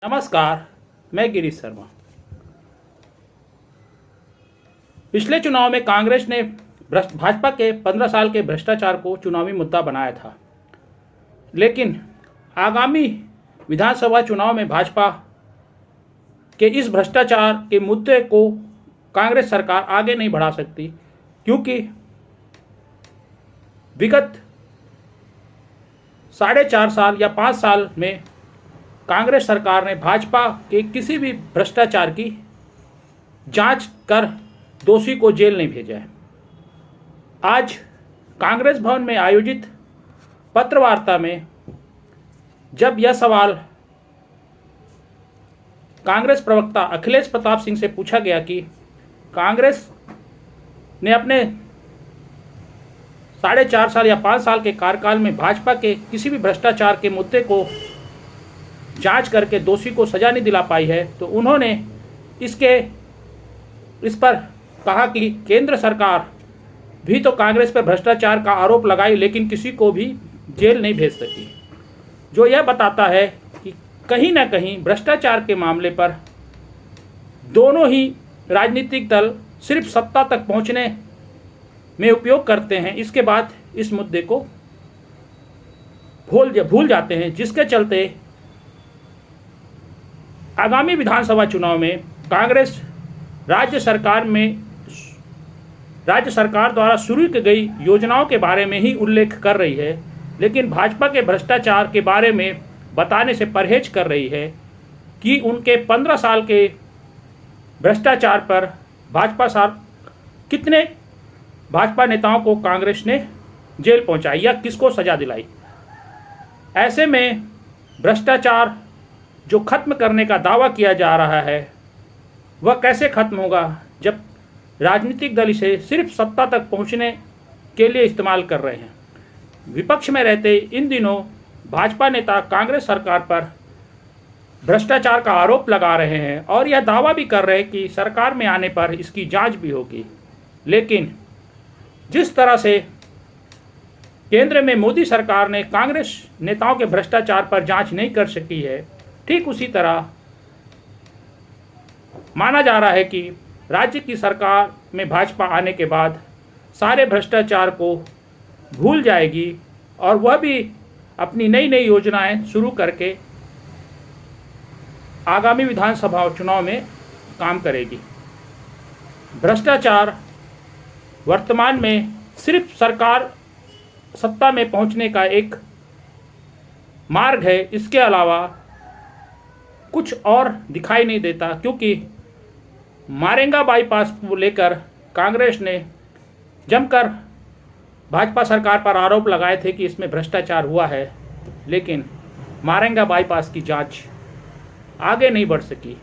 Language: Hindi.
नमस्कार, मैं गिरीश शर्मा। पिछले चुनाव में कांग्रेस ने भाजपा के 15 साल के भ्रष्टाचार को चुनावी मुद्दा बनाया था, लेकिन आगामी विधानसभा चुनाव में भाजपा के इस भ्रष्टाचार के मुद्दे को कांग्रेस सरकार आगे नहीं बढ़ा सकती, क्योंकि विगत 4.5 साल या 5 साल में कांग्रेस सरकार ने भाजपा के किसी भी भ्रष्टाचार की जांच कर दोषी को जेल नहीं भेजा है। आज कांग्रेस भवन में आयोजित पत्रवार्ता में जब यह सवाल कांग्रेस प्रवक्ता अखिलेश प्रताप सिंह से पूछा गया कि कांग्रेस ने अपने 4.5 साल या 5 साल के कार्यकाल में भाजपा के किसी भी भ्रष्टाचार के मुद्दे को जांच करके दोषी को सजा नहीं दिला पाई है, तो उन्होंने इस पर कहा कि केंद्र सरकार भी तो कांग्रेस पर भ्रष्टाचार का आरोप लगाई, लेकिन किसी को भी जेल नहीं भेज सकी, जो यह बताता है कि कहीं ना कहीं भ्रष्टाचार के मामले पर दोनों ही राजनीतिक दल सिर्फ सत्ता तक पहुंचने में उपयोग करते हैं, इसके बाद इस मुद्दे को भूल जाते हैं, जिसके चलते आगामी विधानसभा चुनाव में कांग्रेस राज्य सरकार द्वारा शुरू की गई योजनाओं के बारे में ही उल्लेख कर रही है, लेकिन भाजपा के भ्रष्टाचार के बारे में बताने से परहेज कर रही है कि उनके 15 साल के भ्रष्टाचार पर कितने भाजपा नेताओं को कांग्रेस ने जेल पहुंचाई या किसको सजा दिलाई। ऐसे में भ्रष्टाचार जो खत्म करने का दावा किया जा रहा है वह कैसे खत्म होगा, जब राजनीतिक दल इसे सिर्फ सत्ता तक पहुंचने के लिए इस्तेमाल कर रहे हैं। विपक्ष में रहते इन दिनों भाजपा नेता कांग्रेस सरकार पर भ्रष्टाचार का आरोप लगा रहे हैं और यह दावा भी कर रहे हैं कि सरकार में आने पर इसकी जांच भी होगी, लेकिन जिस तरह से केंद्र में मोदी सरकार ने कांग्रेस नेताओं के भ्रष्टाचार पर जांच नहीं कर सकी है, ठीक उसी तरह माना जा रहा है कि राज्य की सरकार में भाजपा आने के बाद सारे भ्रष्टाचार को भूल जाएगी और वह भी अपनी नई नई योजनाएं शुरू करके आगामी विधानसभा चुनाव में काम करेगी। भ्रष्टाचार वर्तमान में सिर्फ सरकार सत्ता में पहुंचने का एक मार्ग है, इसके अलावा कुछ और दिखाई नहीं देता, क्योंकि मारेंगा बाईपास को लेकर कांग्रेस ने जमकर भाजपा सरकार पर आरोप लगाए थे कि इसमें भ्रष्टाचार हुआ है, लेकिन मारेंगा बाईपास की जांच आगे नहीं बढ़ सकी।